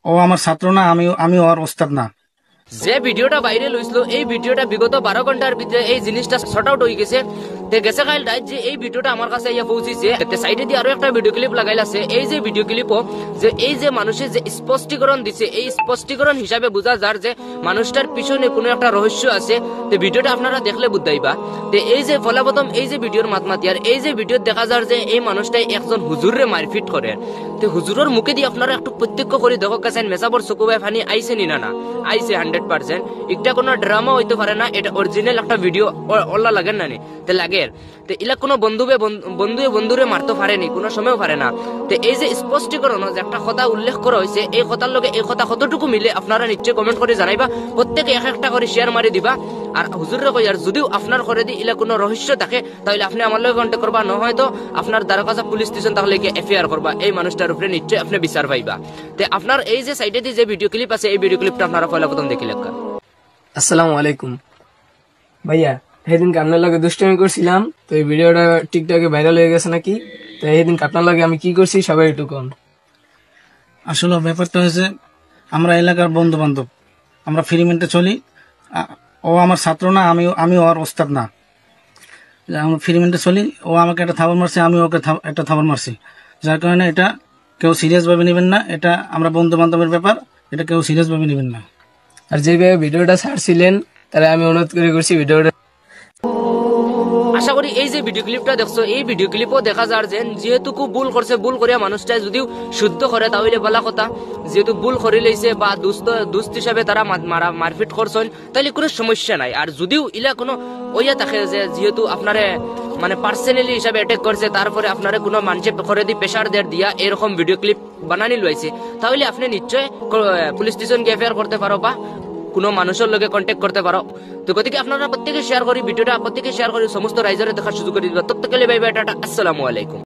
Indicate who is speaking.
Speaker 1: ও আমার ছাত্র না, আমি ওর ওস্তাদ না।
Speaker 2: যে ভিডিওটা ভাইরাল হয়েছিল এই ভিডিওটা বিগত 12 ঘন্টার ভিতরে এই জিনিসটা শর্ট আউট হয়ে গেছে। গেছে কাল রাত যে এই ভিডিওটা আমার কাছে ইয়া পৌঁছেছে, সাইডে দিয়ে আরো একটা ভিডিও ক্লিপ লাগাইল আছে। এই যে ভিডিও ক্লিপও যে এই যে মানুষের যে স্পষ্টীকরণ দিছে, এই স্পষ্টীকরণ হিসাবে বোঝা যার যে মানুষটার পিছনে কোনো একটা রহস্য আছে। তো ভিডিওটা আপনারা দেখলে বুঝাইবা। তো এই যে ফলাপ্রথম এই যে ভিডিওর মাতমাতিয়ার এই যে ভিডিও দেখা যার যে এই মানুষটাই একজন হুজুরে মারপিট করে। তো হুজুরের মুখে দিয়ে আপনারা একটু প্রত্যক্ষ করে দেখো কাছেন মেসাবর চকুবাই ফানি আইছে নি না আইছে 100%। এটা কোনো ড্রামা হইতে পারে না, এটা অরিজিনাল একটা ভিডিও ওলা লাগেন না নি তে লাগে। তো ইলা কোনো বন্ধুরে মারতে পারেনি, কোনো সময়ও পারে না। তো এই যে স্পষ্টীকরণ যে একটা কথা উল্লেখ করা হয়েছে, এই কথার লগে এই কথা কতটুকু মিলে আপনারা নিশ্চয়ই কমেন্ট করে জানাইবা। প্রত্যেকে এক একটা করে শেয়ার মারি দিবা। আর হুজুরে কই আর যদিও আপনার করে দি ইলা কোনো রহস্য থাকে তাহলে আপনি আমার লগে কন্টাক্ট করবা, না হয়তো আপনার দ্বারা কাছে পুলিশ স্টেশন তাহলে গিয়ে এফআইআর করবা। এই মানুষটার উপরে নিশ্চয়ই আপনি বিচার পাইবা। তো আপনার এই যে সাইডে দিয়ে যে ভিডিও ক্লিপ আছে এই ভিডিও ক্লিপটা আপনারা পয়লা প্রথম দেখি লেখা।
Speaker 3: আসসালামু আলাইকুম ভাইয়া, সেদিন আপনার লগে দুষ্টামি করছিলাম, তো এই ভিডিওটা টিকটকে ভাইরাল হয়ে গেছে নাকি? তো সেদিন আপনার লগে আমি কি করছি সবাই একটু কম।
Speaker 1: আসলে ব্যাপারটা হয়েছে, আমরা এলাকার বন্ধু বান্ধব, আমরা ফ্রিমেন্টে চলি। ও আমার ছাত্র না, আমি ওর ওস্তাদ না। আমরা ফ্রিমেন্টে চলি, ও আমাকে একটা থাবর মারছে, আমি ওকে একটা থাবর মারছি। যার কারণে এটা কেউ সিরিয়াসভাবে নেবেন না, এটা আমরা বন্ধু বান্ধবের ব্যাপার, এটা কেউ সিরিয়াসভাবে নেবেন না।
Speaker 3: আর যেভাবে ভিডিওটা ছাড়ছিলেন তাহলে আমি অনুরোধ করে করছি ভিডিওটা।
Speaker 2: আশা করি এই যে ভিডিও ক্লিপটা দেখছো এই ভিডিও ক্লিপও দেখা যার যে যেহেতু খুব ভুল করছে, ভুল করিয়া মানুষটা যদিও শুদ্ধ করে তাহলে বলা কথা। যেহেতু ভুল করে লইছে বা দুস্থ হিসাবে তারা মারপিট করছেন তাহলে কোনো সমস্যা নাই। আর যদিও ইলা কোনো ওইয়া থাকে যে যেহেতু আপনারে মানে পার্সোনালি হিসাবে অ্যাটাক করছে, তারপরে আপনারা কোনো মানুষের করে দিয়ে প্রেশার দেড় দিয়া এরকম ভিডিও ক্লিপ বানানি লইছে, তাহলে আপনি নিশ্চয় পুলিশ স্টেশনকে এফআইআর করতে পারো বা কোনো মানুষের লগে কন্ট্যাক্ট করতে পারো। তো গতিকে আপনারা প্রত্যেকে শেয়ার করি ভিডিওটা, প্রত্যেকে শেয়ার করি সমস্ত রাইজারে দেখার সুযোগ করে দিবা। ততক্ষণে বাই বাই, টাটা, আসসালামু আলাইকুম।